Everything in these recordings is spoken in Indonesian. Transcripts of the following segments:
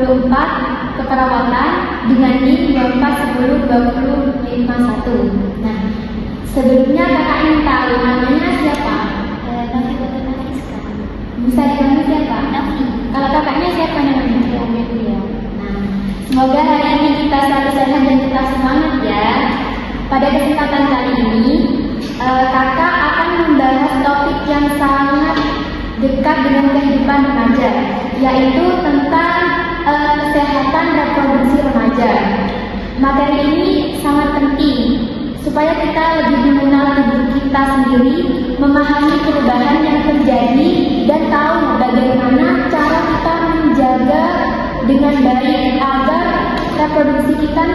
24 keperawatan dengan NIM 24102051. Nah, sebelumnya kakak ingin tahu namanya siapa? Bisa dipanggil siapa? Kalau kakaknya siapa namanya? Nah, semoga hari ini kita selalu sehat dan tetap semangat ya. Pada kesempatan kali ini, kakak akan membahas topik yang sangat dekat dengan kehidupan remaja, yaitu tentang kesehatan reproduksi remaja. Materi ini sangat penting supaya kita lebih mengenal tubuh kita sendiri, memahami perubahan yang terjadi, dan tahu bagaimana cara kita menjaga dengan baik agar reproduksi kita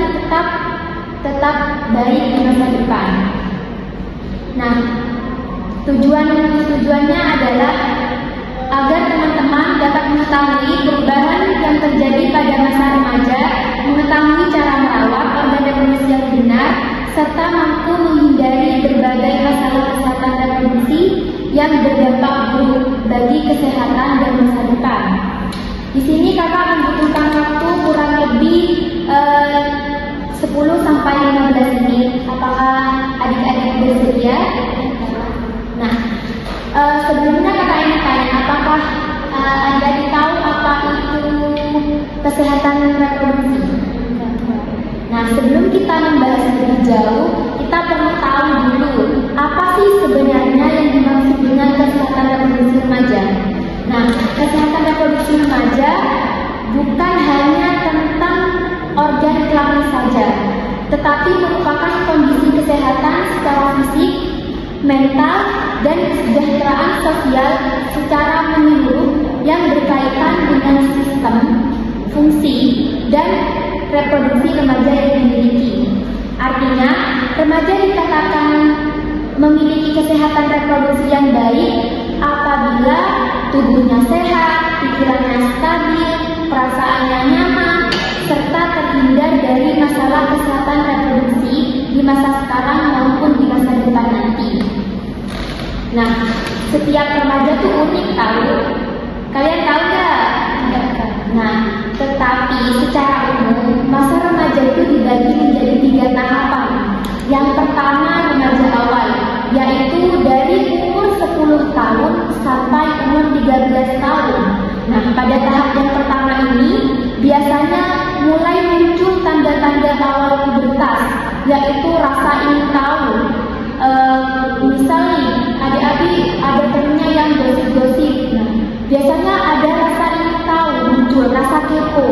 tetap baik di masa depan. Nah, tujuannya adalah agar teman-teman dapat mengetahui perubahan yang terjadi pada masa remaja, mengetahui cara merawat organ reproduksi yang benar, serta mampu menghindari berbagai masalah kesehatan reproduksi yang berdampak buruk bagi kesehatan dan masa depan. Di sini kakak membutuhkan waktu kurang lebih 10-15 menit. Apakah adik-adik bersedia? Nah, sebelumnya kakak ingin tanya, apakah adik tahu apa itu kesehatan reproduksi? Nah, sebelum kita membahas lebih jauh, kita perlu tahu dulu apa sih sebenarnya yang dimaksud dengan kesehatan reproduksi remaja. Nah, kesehatan reproduksi remaja bukan hanya tentang organ kelamin saja, tetapi merupakan kondisi kesehatan secara fisik, mental, dan kesejahteraan sosial secara menyeluruh yang berkaitan dengan sistem, fungsi, dan reproduksi remaja yang dimiliki. Artinya, remaja dikatakan memiliki kesehatan reproduksi yang baik apabila tubuhnya sehat, pikirannya stabil, perasaannya nyaman, serta terhindar dari masalah kesehatan reproduksi di masa sekarang maupun di masa depan nanti. Nah, setiap remaja tuh unik tahu. Kalian tahu nggak? Nah, tetapi secara umum masa remaja itu dibagi menjadi 3 tahapan. Yang pertama remaja awal, yaitu dari umur 10 tahun sampai umur 13 tahun. Nah, pada tahap yang pertama ini biasanya mulai muncul tanda-tanda awal pubertas, yaitu rasa ingin tahu. Misalnya adik-adik ada temennya yang gosip-gosip. Nah, biasanya ada rasa ingin tahu muncul, rasa kepo.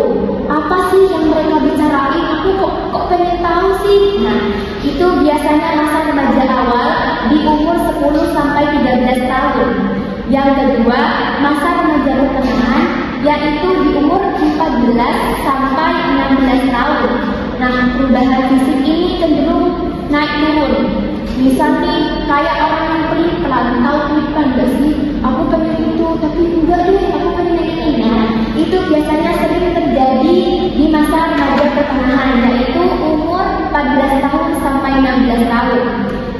Apa sih yang mereka bicarain? Aku kok pengen tahu sih? Nah, itu biasanya masa remaja awal di umur 10 sampai 13 tahun. Yang kedua, masa remaja pertengahan, yaitu di umur 14 sampai 16 tahun. Nah, perubahan fisik ini cenderung naik turun. Misal nih, kayak orang yang pelan, tahu pelan gak sih? Aku pengen itu, tapi enggak deh, aku pengen ini. Nah, itu biasanya sering terjadi di masa remaja pertengahan, yaitu umur 14 tahun sampai 16 tahun.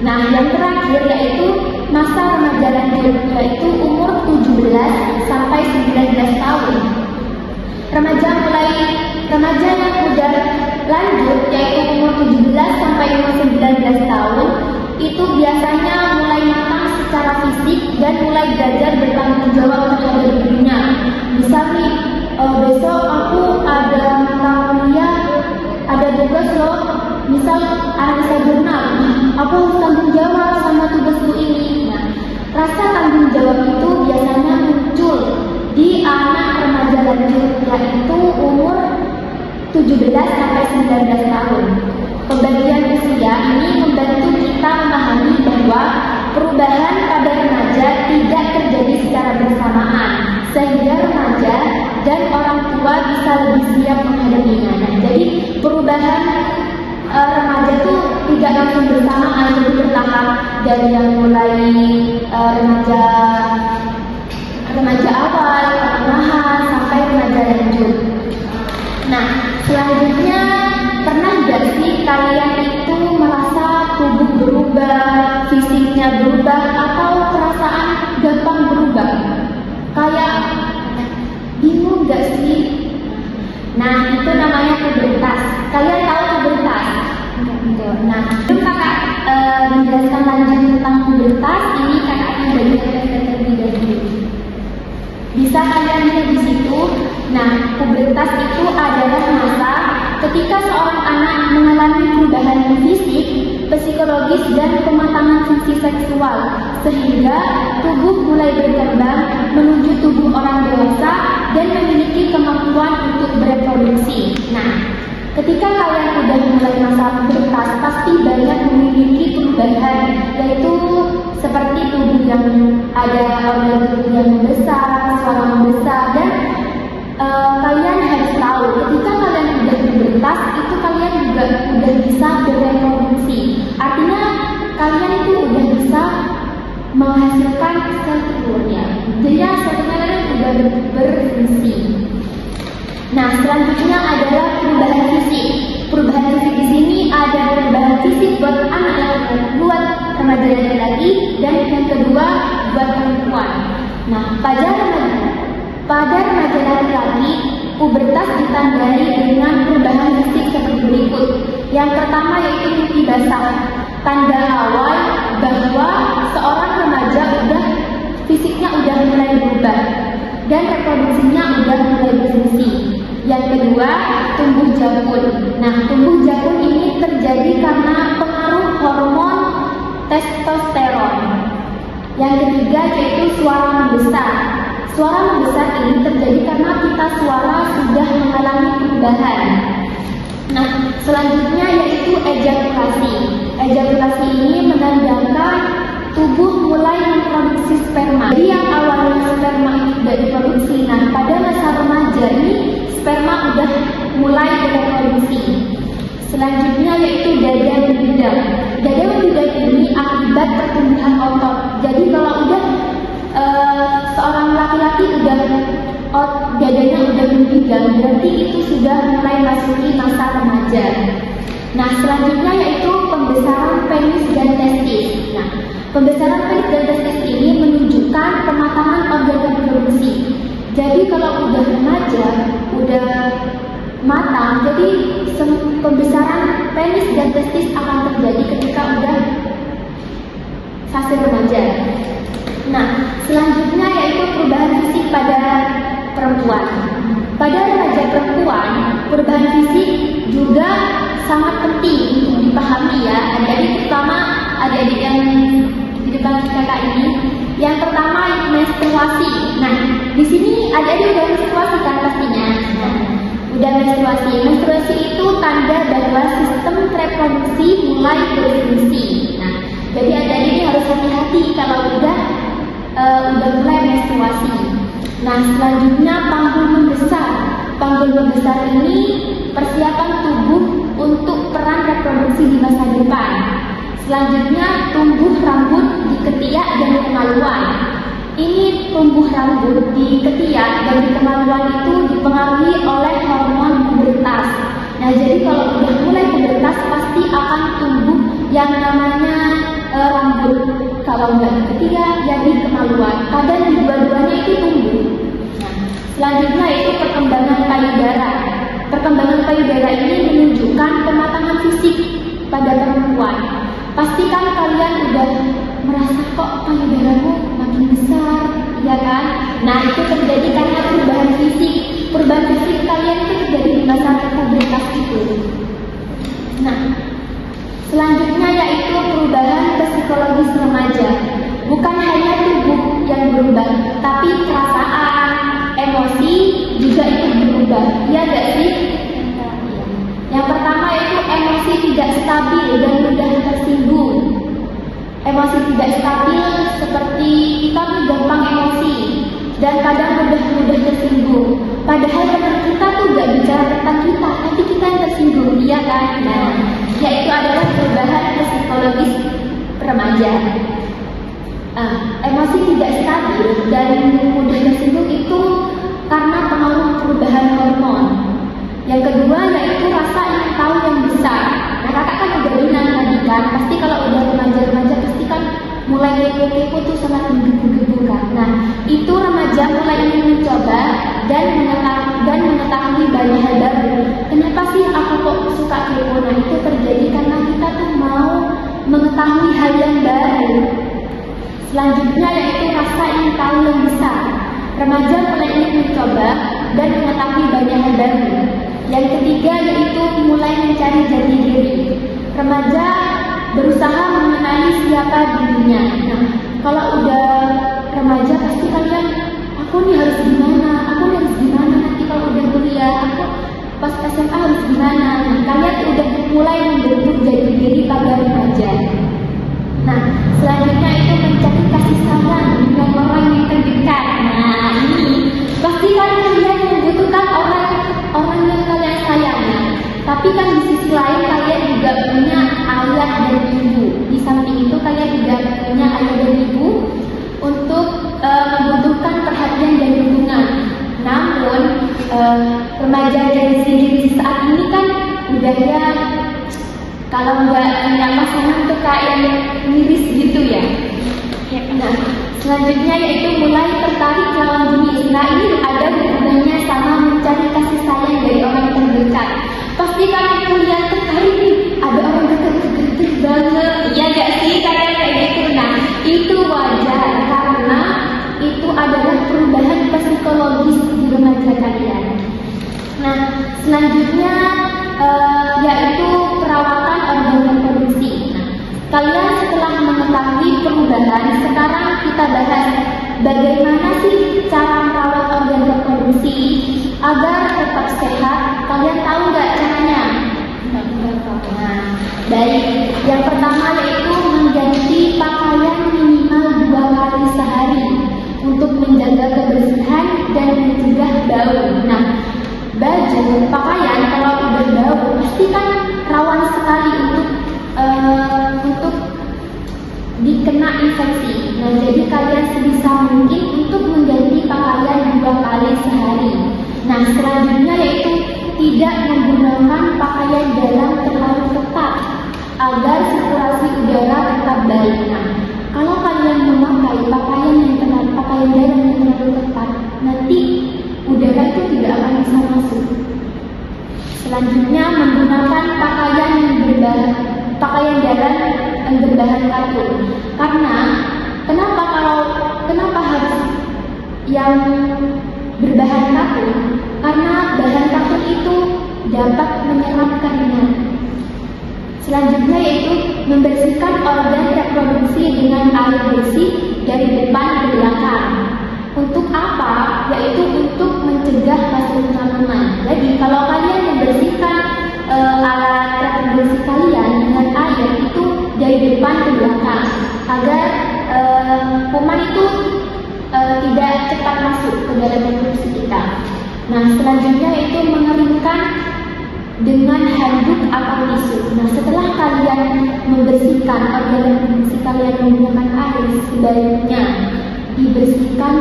Nah, yang terakhir yaitu masa remaja lanjut, yaitu umur 17 sampai 19 tahun. Remaja yang udah lanjut, yaitu umur 17 sampai umur 19 tahun, itu biasanya mulai matang secara fisik dan mulai belajar bertanggung jawab terhadap dirinya. Misal nih, besok aku ada mata kuliah, ada tugas loh, misal analisa jurnal, aku harus tanggung jawab sama tugasku ini. Nah, rasa tanggung jawab itu biasanya muncul di anak remaja lanjut, yaitu umur 17 sampai 19 tahun. Pembagian usia ini membantu kita memahami bahwa perubahan pada remaja tidak terjadi secara bersamaan, sehingga remaja dan orang tua bisa lebih siap menghadapinya. Nah, jadi perubahan remaja itu tidak langsung bersamaan, jadi bertahap dari yang mulai remaja awal, pertengahan, sampai remaja lanjut. Nah, selanjutnya pernah nggak sih kalian itu merasa tubuh berubah, fisiknya berubah, atau perasaan gampang berubah? Kayak bingung nggak sih? Nah, itu namanya pubertas. Kalian tahu pubertas? Nah, sebelum kakak menjelaskan lanjut tentang pubertas, ini kakak akan bagi terlebih dahulu. Bisa kalian lihat di situ. Nah, pubertas itu adalah masa ketika seorang anak mengalami perubahan fisik, psikologis, dan pematangan fungsi seksual, sehingga tubuh mulai berkembang menuju tubuh orang dewasa dan memiliki kemampuan untuk bereproduksi. Nah, ketika kalian sudah mulai masa pubertas, pasti banyak memiliki perubahan, yaitu seperti tubuh yang ada organ tubuh yang membesar, suara membesar, dan kalian harus tahu ketika kalian sudah pubertas itu kalian juga sudah bisa bereproduksi. Artinya kalian itu sudah bisa menghasilkan sel telurnya. Jadi sebenarnya kalian sudah berfungsi. Nah, selanjutnya adalah perubahan fisik. Perubahan fisik di sini ada perubahan fisik buat anak yang buat remaja laki-laki dan yang kedua buat perempuan. Nah, pada remaja laki-laki, pubertas ditandai dengan perubahan fisik seperti berikut. Yang pertama yaitu pipi basah. Tanda awal bahwa seorang remaja fisiknya udah mulai berubah dan reproduksinya udah mulai berfungsi. Yang kedua, tumbuh janggut. Nah, tumbuh janggut ini terjadi karena pengaruh hormon testosteron. Yang ketiga yaitu suara membesar. Suara membesar ini terjadi karena pita suara sudah mengalami perubahan. Nah, selanjutnya yaitu ejakulasi. Ejakulasi ini menandakan tubuh mulai memproduksi sperma. Jadi yang awalnya sperma itu tidak diproduksi, nah pada masa remaja ini sperma sudah mulai bereproduksi. Selanjutnya yaitu dada membidang. Dada membidang ini akibat pertumbuhan otot. Jadi kalau udah seorang laki-laki dadanya udah membidang, berarti itu sudah mulai masuki masa remaja. Nah, selanjutnya yaitu pembesaran penis dan testis. Nah, pembesaran penis dan testis ini menunjukkan pematangan organ reproduksi. Jadi kalau udah remaja, udah matang, jadi pembesaran penis dan testis akan terjadi ketika udah fase remaja. Nah, selanjutnya yaitu perubahan fisik pada perempuan. Pada remaja perempuan, perubahan fisik juga sangat penting untuk dipahami ya, adik-adik, terutama adik-adik yang di depan kakak ini. Yang pertama menstruasi. Nah, di sini adik-adik udah menstruasi kan pastinya. Nah, udah menstruasi. Menstruasi itu tanda bahwa sistem reproduksi mulai berfungsi. Nah, jadi adik-adik ini harus hati-hati kalau udah mulai menstruasi. Nah, selanjutnya panggul membesar. Panggul membesar ini persiapan tubuh untuk peran reproduksi di masa depan. Selanjutnya tumbuh rambut di ketiak dan kemaluan. Ini tumbuh rambut di ketiak dan di kemaluan itu dipengaruhi oleh hormon pubertas. Nah, jadi kalau udah mulai pubertas pasti akan tumbuh yang namanya rambut. Kalau nggak di ketiak, ya di kemaluan. Kadang di dua-duanya itu tumbuh. Nah, selanjutnya itu perkembangan payudara. Perkembangan payudara ini menunjukkan pematangan fisik pada perempuan. Pastikan kalian udah merasa kok payudaramu makin besar, ya kan? Nah, itu terjadi karena perubahan fisik. Perubahan fisik kalian itu terjadi di masa pubertas itu. Nah, selanjutnya yaitu perubahan psikologis remaja. Bukan hanya tubuh yang berubah, tapi perasaan, emosi juga ikut berubah. Iya nggak sih? Yang pertama itu emosi tidak stabil dan mudah tersinggung. Emosi tidak stabil seperti kita gampang emosi dan kadang mudah tersinggung. Padahal teman kita tuh nggak bicara tentang kita, tapi kita yang tersinggung, iya kan? Nah, yaitu adalah perubahan psikologis remaja. Emosi tidak stabil dan mudah tersinggung itu karena pengaruh perubahan hormon. Yang kedua yaitu rasa ingin tahu yang besar. Nah, kakak kan udah bilang tadi kan, pasti kalau udah remaja-remaja pasti kan mulai kepo-kepo tuh sangat menggebu-gebu kan. Nah, itu remaja mulai ingin mencoba dan mengetahui banyak hal baru. Kenapa sih aku kok suka kepo? Nah, itu terjadi karena kita tuh mau mengetahui hal yang baru. Selanjutnya yaitu rasa ingin tahu yang besar. Remaja mulai ingin mencoba dan mengetahui banyak hal baru. Yang ketiga yaitu mulai mencari jati diri. Remaja berusaha mengenali siapa dirinya. Nah, kalau udah remaja pasti kalian, aku nih harus gimana, nanti kalau udah kuliah, aku pas SMA harus gimana. Nah, kalian udah mulai membentuk jati diri pada remaja. Nah, selanjutnya itu mencari kasih sayang dengan orang yang terdekat. Nah, ini pasti kan kalian membutuhkan orang yang kalian sayangi. Tapi kan di sisi lain kalian juga punya ayah dan ibu. Di samping itu kalian juga punya ayah dan ibu untuk membutuhkan perhatian dan dukungan. Namun remaja Gen Z saat ini kan udah ya, kalau nggak punya pasangan tuh kayak miris gitu ya. Nah, selanjutnya yaitu mulai tertarik lawan jenis. Nah, ini ada hubungannya sama mencari kasih sayang dari orang terdekat. Pasti kalian punya tertarik nih, ada orang dekat banget. Iya nggak sih kalian kayak gitu? Nah, itu wajar karena itu adalah perubahan psikologis di remaja kalian. Nah, selanjutnya yaitu perawatan organ reproduksi. Nah, kalian setelah mengetahui perubahan, sekarang kita bahas bagaimana sih cara merawat organ reproduksi agar tetap sehat. Kalian tahu nggak caranya? Nah, baik. Yang pertama yaitu mengganti pakaian minimal 2 kali sehari untuk menjaga kebersihan dan mencegah bau. Nah, baju, pakaian kalau udah bau pasti kan rawan sekali untuk dikena infeksi. Nah, jadi kalian sebisa mungkin untuk mengganti pakaian 2 kali sehari. Nah, selanjutnya yaitu tidak menggunakan pakaian dalam terlalu ketat agar sirkulasi udara tetap baik. Nah, kalau kalian memakai pakaian dalam yang terlalu ketat, nanti udara itu tidak akan bisa masuk. Selanjutnya menggunakan pakaian dalam yang berbahan katun. Karena kenapa harus yang berbahan katun? Karena bahan katun itu dapat menyerap keringat. Selanjutnya yaitu membersihkan organ reproduksi dengan air bersih dari depan ke belakang. Untuk apa? Yaitu untuk mencegah hasil kandungan. Jadi kalau kalian membersihkan alat reproduksi kalian dengan air itu dari depan ke belakang agar kuman itu tidak cepat masuk ke dalam reproduksi kita. Nah, selanjutnya yaitu mengeringkan dengan handuk atau tisu. Nah, setelah kalian membersihkan organ reproduksi kalian menggunakan air, sebaiknya dibersihkan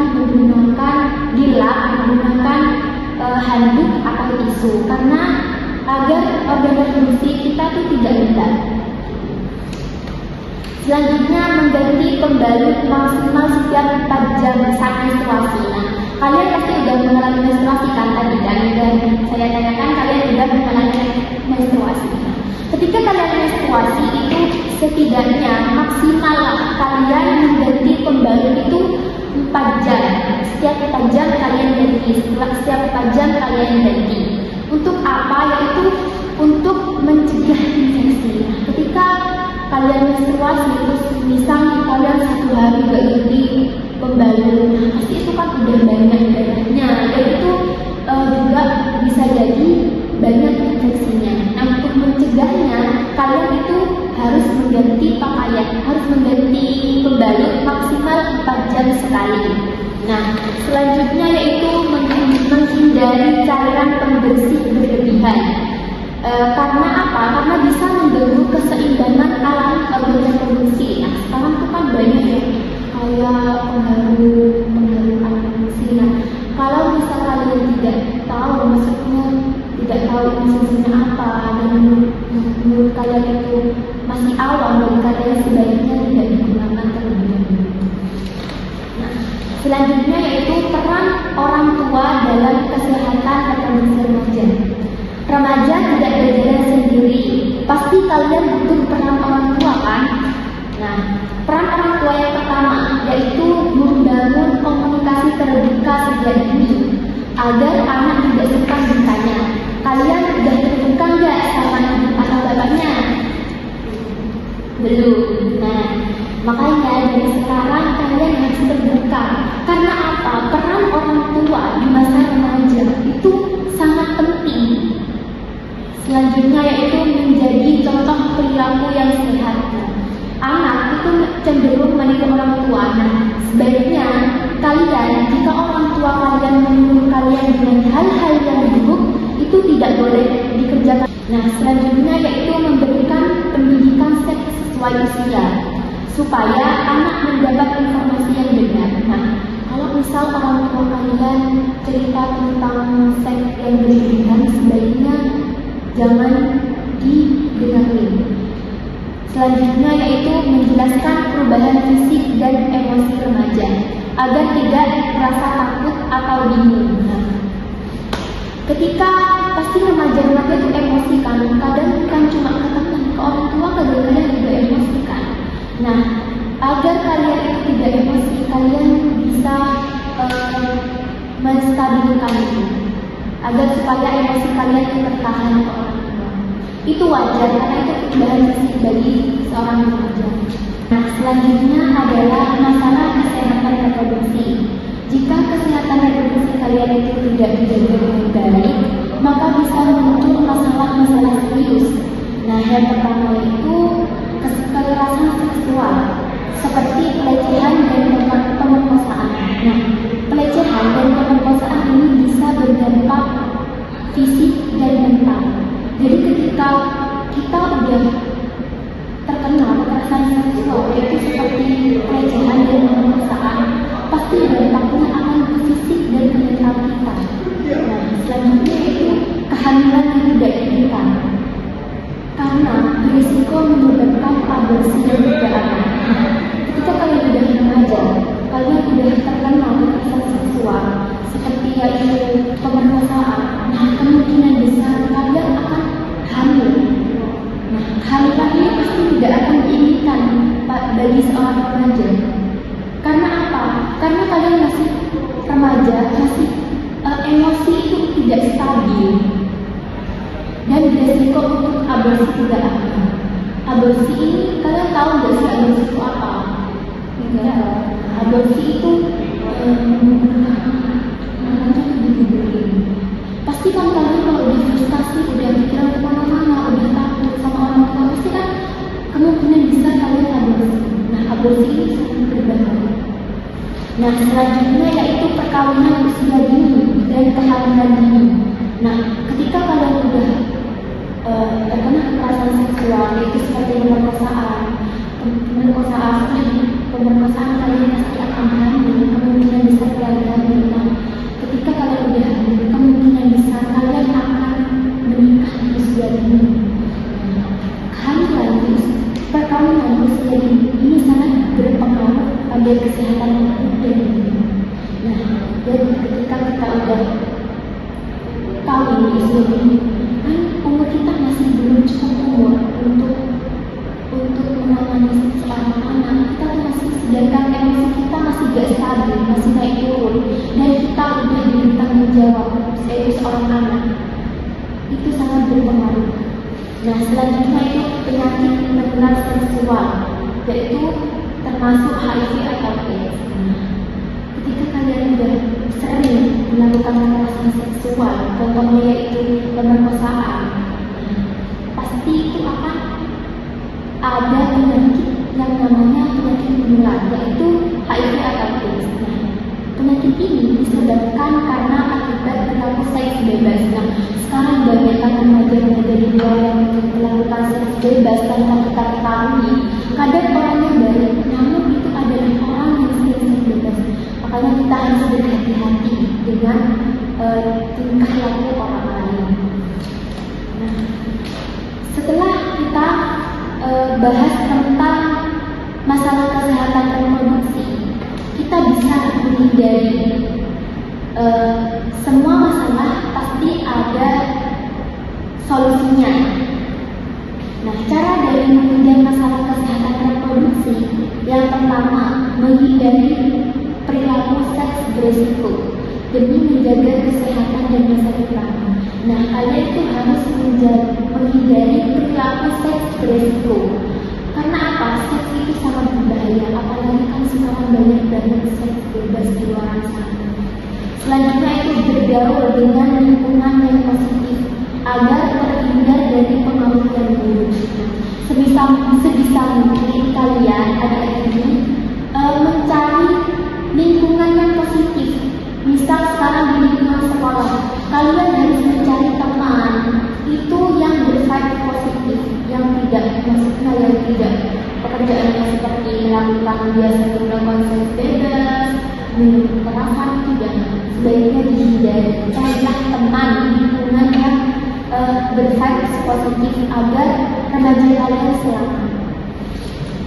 dilap menggunakan handuk atau tisu karena agar organ reproduksi kita itu tidak retak. Selanjutnya mengganti pembalut maksimal setiap 4 jam saat menstruasi. Nah, kalian pasti sudah mengalami menstruasi kan tadi kan, dan saya tanyakan kalian sudah mengalami menstruasi. Ketika kalian menstruasi itu setidaknya maksimal kalian mengganti pembalut itu 4 jam. Setiap 4 jam kalian ganti. Setiap 4 jam kalian ganti. Untuk apa? Yaitu untuk mencegah infeksi. Ketika kalian menstruasi terus misalnya kalian 1 hari gak ganti pembalut, pasti itu kan udah banyak darahnya, dan itu juga bisa jadi banyak infeksinya. Nah, untuk mencegahnya kalian itu harus mengganti pakaian, harus mengganti pembalut maksimal 4 jam sekali. Nah, selanjutnya yaitu menghindari cairan pembersih berlebihan. Karena apa? Karena bisa mengganggu keseimbangan alami organ reproduksi. Nah, sekarang tuh kan banyak ya kayak pengharu reproduksi. Nah, kalau misal kalian tidak tahu, maksudnya tidak tahu fungsinya apa, dan menurut kalian itu masih awam, bagi kalian sebaiknya tidak digunakan terlebih dahulu. Nah, Selanjutnya yaitu peran orang tua dalam kesehatan reproduksi remaja. Remaja tidak berjalan sendiri, pasti kalian butuh peran orang tua kan? Nah, peran orang tua yang pertama yaitu membangun komunikasi terbuka sejak dini agar anak tidak suka bertanya, kalian sudah terbuka nggak sama ibu atau bapaknya? Belum. Nah, makanya dari sekarang kalian harus terbuka. Karena apa? Peran orang tua di masa remaja itu sangat penting. Selanjutnya yaitu menjadi contoh perilaku yang sehat. Anak itu cenderung meniru orang tua. Nah, sebaiknya kalian, jika orang tua kalian menyuruh kalian dengan hal-hal yang buruk, itu tidak boleh dikerjakan. Nah, selanjutnya yaitu memberikan pendidikan seks sesuai usia, supaya anak mendapat informasi yang benar. Nah, kalau misal orang tua kalian cerita tentang seks yang berlebihan, sebaiknya jangan didengarkan. Selanjutnya yaitu menjelaskan perubahan fisik dan emosi remaja agar tidak merasa takut atau bingung. Nah, ketika pasti remaja-remaja itu emosi kan, kadang bukan cuma ke teman, ke orang tua kadang-kadang juga emosi kan. Nah, agar kalian itu tidak emosi, kalian bisa menstabilkan itu, agar supaya emosi kalian itu tertahan ke orang tua. Itu wajar karena itu perubahan fisik bagi seorang remaja. Nah, selanjutnya adalah masalah kesehatan reproduksi. Jika kesehatan reproduksi kalian itu tidak dijaga dengan baik, maka bisa muncul masalah-masalah serius. Nah, yang pertama itu kekerasan seksual, seperti pelecehan dan pemerkosaan. Nah, pelecehan dan pemerkosaan ini bisa berdampak fisik dan mental. Jadi ketika kita udah terkena kekerasan seksual, yaitu seperti pelecehan dan pemerkosaan, pasti dampaknya akan ke fisik dan ke mental kita. Nah, selanjutnya itu kehamilan yang tidak diinginkan, karena berisiko menyebabkan aborsi yang tidak aman. Ketika kalian sudah remaja, kalian sudah terkena kekerasan seksual seperti yaitu pemerkosaan, nah kemungkinan besar kalian akan hamil. Nah, kehamilan ini pasti tidak akan diinginkan bagi seorang remaja. Karena apa? Karena kalian masih remaja, masih emosi itu tidak stabil, dan berisiko untuk aborsi tidak aman. Aborsi ini kalian tahu nggak sih aborsi itu apa? Aborsi itu pasti kan kalian kalau udah frustasi, udah pikiran kemana-mana, udah takut sama orang tua, pasti kan kemungkinan besar kalian aborsi. Nah, aborsi ini sangat berbahaya. Nah, selanjutnya yaitu perkawinan usia dini dan kehamilan dini. Nah, ketika kalian udah terkena kekerasan seksual, yaitu seperti pemerkosaan kalian pasti akan hamil, kemungkinan besar kalian hamil. Nah, ketika kalian udah hamil, kemungkinan besar kalian akan menikah di usia dini. Perkawinan usia dini ini sangat berpengaruh pada kesehatan tubuh dan diri. Nah, jadi ketika kita udah kawin di usia dini, kan umur kita masih belum cukup umur untuk menangani seorang anak. Kita tuh masih, sedangkan emosi kita masih gak stabil, masih naik turun, dan kita udah diberi tanggung jawab sebagai seorang anak. Itu sangat berpengaruh. Nah, selanjutnya itu penyakit menular seksual, yaitu termasuk HIV atau AIDS. Ketika kalian sudah sering melakukan kekerasan seksual, contohnya yaitu pemerkosaan, pasti itu akan ada penyakit yang namanya penyakit menular, yaitu HIV atau AIDS. Nah, penyakit ini disebabkan karena akibat perilaku seks bebas. Nah, sekarang banyak remaja-remaja di luar yang melakukan seks bebas tanpa kita ketahui. Kadang orangnya baik, namun itu adalah orang yang seks bebas. Makanya kita harus berhati-hati dengan tingkah laku orang lain. Nah, setelah kita bahas tentang masalah kesehatan reproduksi, kita bisa menghindari. Semua masalah pasti ada solusinya. Nah, cara dari menghindari masalah kesehatan reproduksi yang pertama, menghindari perilaku seks beresiko demi menjaga kesehatan dan masa depan. Nah, kalian itu harus menghindari perilaku seks beresiko. Karena apa? Seks itu sangat berbahaya, apalagi kan sekarang banyak banget seks bebas di luar sana. Selanjutnya itu bergaul dengan lingkungan yang positif agar terhindar dari pengaruh yang buruk. Sebisa mungkin kalian adik-adik ini mencari lingkungan yang positif. Misal sekarang di lingkungan sekolah, kalian harus mencari teman itu yang bersifat positif, yang tidak maksudnya yang tidak pekerjaannya seperti melakukan seks bebas, minum kekerasan, tidak. Sebaiknya dihindari. Carilah teman lingkungan yang bersifat positif agar remaja kalian selamat.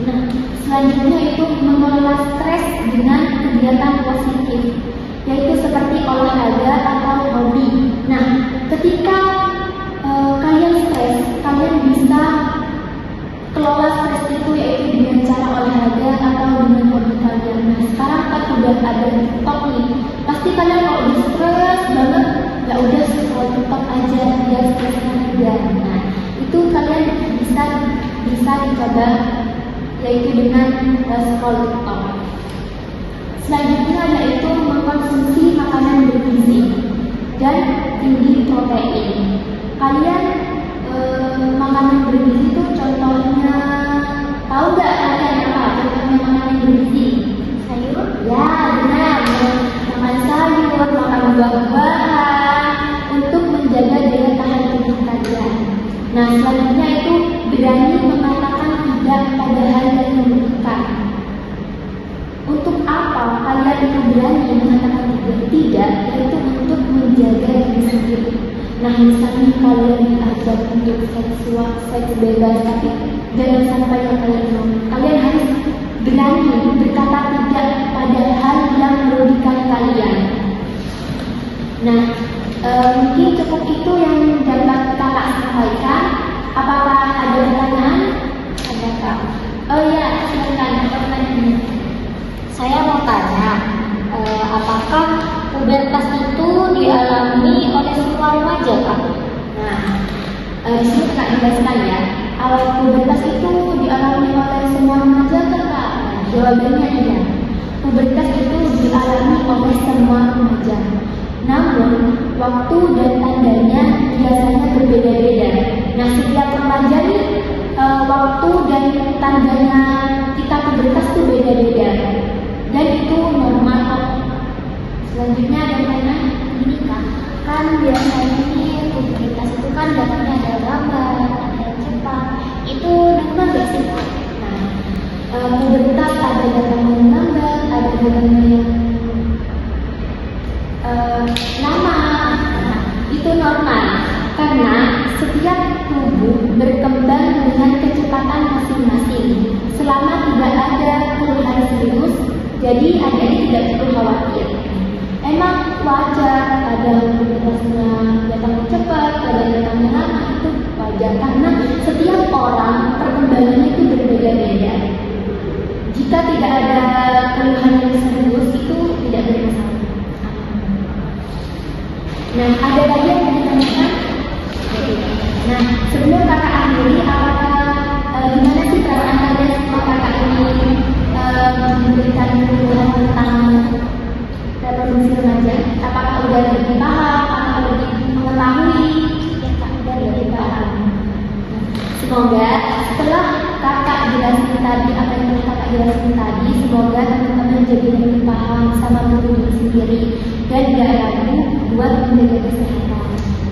Nah, selanjutnya itu mengelola stres dengan kegiatan positif, yaitu seperti olahraga atau hobi. Nah, ketika kalian stres, kalian bisa kelola stres itu yaitu dengan cara olahraga atau dengan hobi kalian. Nah, sekarang kan udah ada TikTok nih, pasti kalian kalau udah stres banget, ya udah scroll TikTok aja biar stresnya reda. Nah, itu kalian bisa dicoba yaitu dengan scroll TikTok. Selanjutnya yaitu mengkonsumsi makanan bergizi dan tinggi protein. Kalian makanan bergizi itu contohnya, tahu nggak kalian apa contohnya makanan bergizi? Sayur? Ya benar, makan sayur, makan buah-buahan untuk menjaga daya tahan tubuh kalian. Nah, selanjutnya itu berani mengatakan tidak pada hal yang merugikan. Untuk apa kalian itu berani mengatakan tidak? Yaitu untuk menjaga diri sendiri. Nah, misalnya kalian diajak untuk seks bebas, tapi jangan sampai yang kalian mau. Kalian harus berani berkata tidak pada hal yang merugikan kalian. Nah, mungkin cukup itu yang dapat kakak sampaikan. Apakah ada pertanyaan? Ada kak? Oh ya, silakan pertanyaannya. Saya mau tanya, apakah pubertas itu dialami oleh semua remaja, Kak? Nah, di sini kak jelaskan ya. Awal pubertas itu dialami oleh semua remaja kan kak? Nah, jawabannya iya. Pubertas itu dialami oleh semua remaja. Namun, waktu dan tandanya biasanya berbeda-beda. Nah, setiap remaja nih, waktu dan tandanya kita pubertas itu beda-beda. Dan itu normal. Selanjutnya ada pertanyaan ini kak, kan biasanya ini pubertas itu kan datangnya ada lambat, ada cepat, itu normal nggak sih kak? Nah, pubertas ada datangnya yang lambat, ada datangnya yang lama. Nah, itu normal karena setiap tubuh berkembang dengan kecepatan masing-masing. Selama tidak ada keluhan serius, jadi adik-adik tidak perlu khawatir. Emang wajar ada pubertasnya datang cepat, ada datangnya lama, itu wajar karena setiap orang perkembangannya itu berbeda-beda. Jika tidak ada keluhan yang serius itu tidak bermasalah. Nah, ada lagi yang ditanyakan? Nah, sebelum kakak akhiri, gimana sih perasaan kalian setelah kakak ini memberikan pencerahan tentang reproduksi remaja? Apakah udah lebih paham? Apakah lebih mengetahui? Ya kak, udah lebih paham. Semoga setelah kakak jelasin tadi, apa yang kakak jelasin tadi, semoga teman-teman jadi lebih paham sama diri sendiri dan gak ragu buat menjaga kesehatan.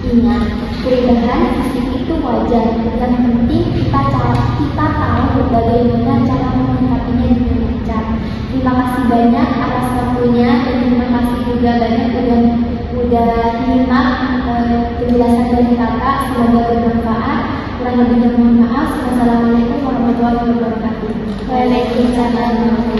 Ingat, perubahan fisik itu wajar. Yang penting kita tahu bagaimana cara menghadapinya dengan lancar. Terima kasih banyak atas waktunya dan terima kasih juga banyak udah nyimak penjelasan dari kakak. Semoga bermanfaat. Kurang lebihnya mohon maaf. Wassalamualaikum warahmatullahi wabarakatuh. Waalaikumsalam.